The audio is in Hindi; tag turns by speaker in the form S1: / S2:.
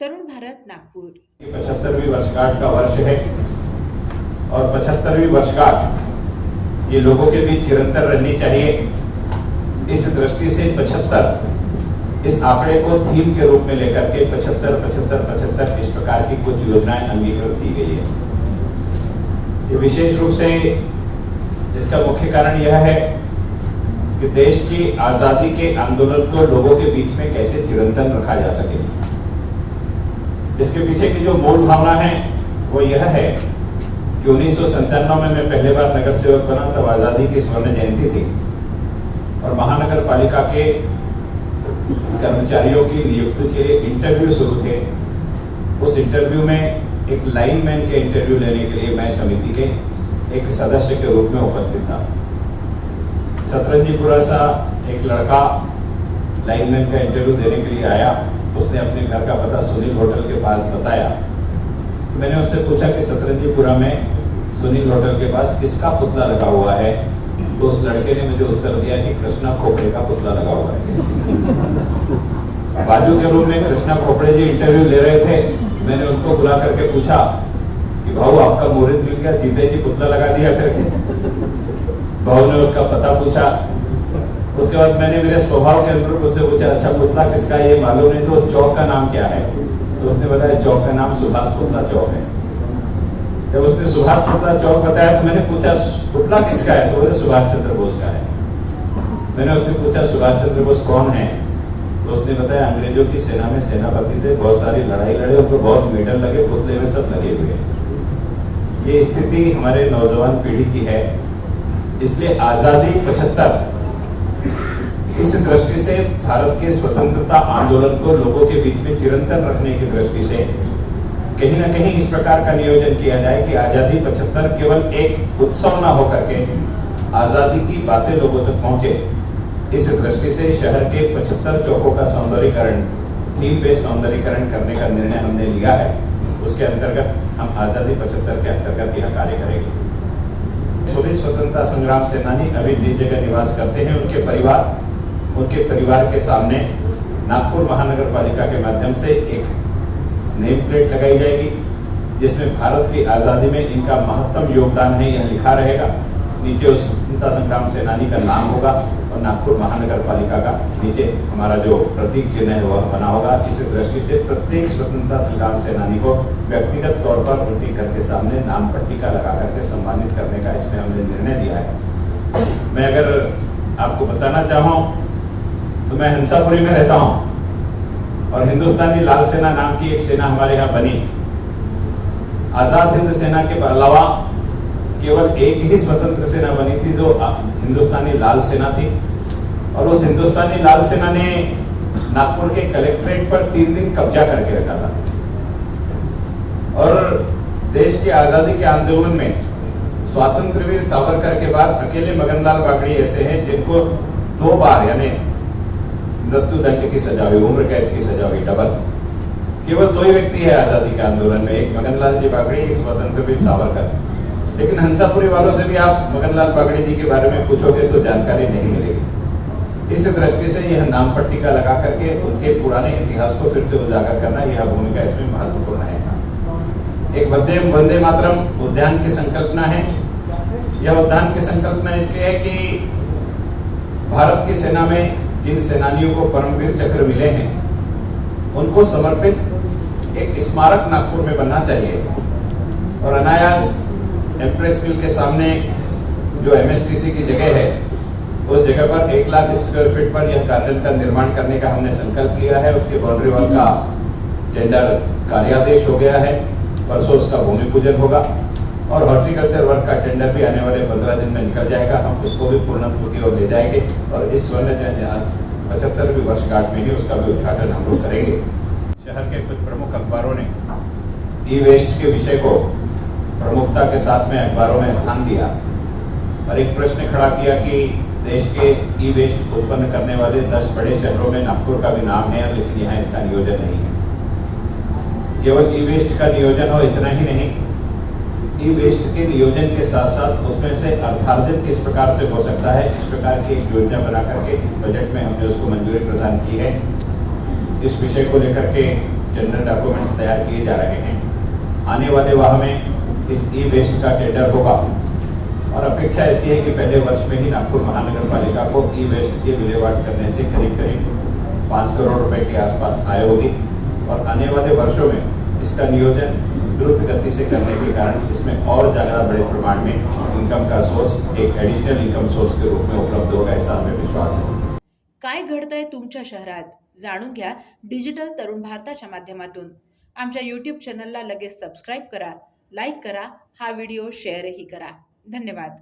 S1: तरुण भारत नागपुर।
S2: 75वीं वर्षगांठ का वर्ष है और 75वीं वर्षगांठ ये लोगों के बीच चिरंतन रहनी चाहिए। इस दृष्टि से 75 इस आंकड़े को थीम के रूप में लेकर के 75 75 75 इस प्रकार की कुछ योजनाएं अंगीकृत की गई है। ये विशेष रूप से इसका मुख्य कारण यह है कि देश की आजादी के आंदोलन को लोगों के बीच में कैसे चिरंतन रखा जा सके। इसके पीछे की जो मूल भावना है वो यह है कि 1997 में मैं पहले बार नगर सेवक बना, तब आजादी की स्वर्ण जयंती थी और महानगर पालिका के कर्मचारियों की नियुक्ति के लिए इंटरव्यू शुरू थे। उस इंटरव्यू में एक लाइनमैन के इंटरव्यू लेने के लिए मैं समिति के एक सदस्य के रूप में उपस्थित था। सतरंजीपुरा सा एक लड़का लाइनमैन का इंटरव्यू देने के लिए आया। उसने अपने घर का पता सुनील होटल के पास बताया। तो मैंने उससे पूछा कि सतरंजीपुरा में सुनील होटल के पास किसका पुतला लगा हुआ है। तो उस लड़के ने मुझे उत्तर दिया कि कृष्णा खोपड़े का पुतला लगा हुआ है। बाजू के रूम में कृष्णा खोपड़े जी इंटरव्यू ले रहे थे। मैंने उनको बुला करके पूछा कि भाऊ आपका मुहूर्त मिल गया, जीते जी पुतला लगा दिया करके। भाऊ ने उसका पता पूछा। उसके बाद मैंने मेरे स्वभाव के अनुरूप उससे पूछा, अच्छा पुतला किसका ये मालूम नहीं, तो उस चौक का नाम क्या है। तो उसने बताया चौक का नाम सुभाष पुतला चौक है। जब उसने सुभाष पुतला चौक बताया तो मैंने पूछा पुतला किसका है, तो बोले सुभाष चंद्र बोस का है। मैंने उससे पूछा सुभाष चंद्र बोस कौन है, तो उसने बताया अंग्रेजों की सेना में सेनापति थे, बहुत सारी लड़ाई लड़े, उनको बहुत मेडल लगे, पुतले में सब लगे हुए। ये स्थिति हमारे नौजवान पीढ़ी की है। इसलिए आजादी 75 इस दृष्टि से भारत के स्वतंत्रता आंदोलन को लोगों के बीच में चिरंतन रखने की दृष्टि से कहीं ना कहीं इस प्रकार का नियोजन किया जाए कि आजादी 75 केवल एक उत्सव ना होकर के आजादी की बातें लोगों तक पहुंचे। इस दृष्टि से शहर के 75 चौकों का सौंदर्यीकरण, थीम बेस्ड सौंदर्यीकरण करने का निर्णय हमने लिया है। उसके अंतर्गत हम आजादी 75 के अंतर्गत यह कार्य करेंगे। सभी स्वतंत्रता संग्राम सेनानी अभी जिस जगह निवास करते हैं उनके परिवार के सामने नागपुर महानगर पालिका के माध्यम से एक नेम प्लेट लगाई जाएगी जिसमें भारत की आजादी में इनका महत्तम योगदान है यह लिखा रहेगा। नीचे उस स्वतंत्रता संग्राम सेनानी का नाम होगा और नागपुर महानगर पालिका का नीचे हमारा जो प्रतीक चिन्ह है वह बना होगा। इस दृष्टि से प्रत्येक स्वतंत्रता संग्राम सेनानी को व्यक्तिगत तौर पर उनके घर के सामने नाम पट्टिका लगा करके सम्मानित करने का इसमें हमने निर्णय लिया है। मैं अगर आपको बताना चाहूँ तो मैं हंसापुरी में रहता हूं और हिंदुस्तानी लाल सेना नाम की एक सेना हमारे यहाँ बनी। आजाद हिंद सेना के अलावा केवल एक ही स्वतंत्र सेना बनी थी जो हिंदुस्तानी लाल सेना थी और उस हिंदुस्तानी लाल सेना ने नागपुर के कलेक्ट्रेट पर 3 दिन कब्जा करके रखा था और देश की आजादी के आंदोलन में स्वातंत्र वीर सावरकर के बाद अकेले मगनलाल बागड़ी ऐसे हैं जिनको 2 बार यानी मृत्यु दंड की सजा हुई, उम्र कैद की सजा हुई, डबल। केवल 2 ही व्यक्ति है आजादी के आंदोलन में, एक मगनलाल जी बागड़ी, एक स्वतंत्र वीर सावरकर। लेकिन हंसापुरी वालों से भी आप मगनलाल बागड़ी जी के बारे में पूछोगे तो जानकारी नहीं मिलेगी। इस दृष्टि से यह नाम पट्टिका लगा करके उनके पुराने इतिहास को फिर से उजागर करना यह भूमिका इसमें महत्वपूर्ण है। एक वंदे मातरम उद्यान की संकल्पना है। यह उद्यान की संकल्पना इसलिए है कि भारत की सेना में जिन सेनानियों को परमवीर चक्र मिले हैं उनको समर्पित एक स्मारक नागपुर में बनना चाहिए और अनायास एम्प्रेस मिल के सामने जो एमएसटीसी की जगह है उस जगह पर 1 लाख स्क्वायर फीट पर यह गार्डन का निर्माण करने का हमने संकल्प लिया है। उसके बाउंड्री वॉल का टेंडर कार्यादेश हो गया है, परसों उसका भूमि पूजन होगा और हॉर्टिकल्चर वर्क का टेंडर भी आने वाले 15 दिन में निकल जाएगा। हम उसको भी पूर्णत्व की ओर ले जाएंगे और इस स्वर्ण 75वीं वर्षगांठ में ही उसका भी उद्घाटन हम लोग करेंगे। शहर के कुछ प्रमुख अखबारों ने ई वेस्ट के विषय को प्रमुखता के साथ में अखबारों में स्थान दिया और एक प्रश्न खड़ा किया कि देश के ई वेस्ट उत्पन्न करने वाले 10 बड़े शहरों में नागपुर का भी नाम है, लेकिन यहाँ इसका नियोजन नहीं है। केवल ई वेस्ट का नियोजन हो इतना ही नहीं, ई वेस्ट के नियोजन के साथ साथ उसमें से अर्थार्जन किस प्रकार से हो सकता है, इस प्रकार की एक योजना बना करके इस बजट में हमने उसको मंजूरी प्रदान की है। इस विषय को लेकर के टेंडर डॉक्यूमेंट्स तैयार किए जा रहे हैं। आने वाले माह में इस ई वेस्ट का टेंडर होगा और अपेक्षा ऐसी है कि पहले वर्ष में ही नागपुर महानगर पालिका को ई वेस्ट की विलेवाट करने से करीब करीब 5 करोड़ रुपए के आसपास आय होगी और आने वाले वर्षों में इसका नियोजन द्रुत गति से करने के कारण इसमें और ज्यादा बड़े प्रमाण में इनकम का सोर्स, एक एडिशनल इनकम सोर्स के रूप में उपलब्ध होगा, ऐसा हमें विश्वास है।
S1: काय घडतंय तुमच्या शहरात जाणून घ्या डिजिटल तरुण भारताच्या माध्यमातून। आमच्या यूट्यूब चॅनलला लगेच सबस्क्राईब करा, लाईक करा, हा व्हिडिओ शेअरही करा। धन्यवाद।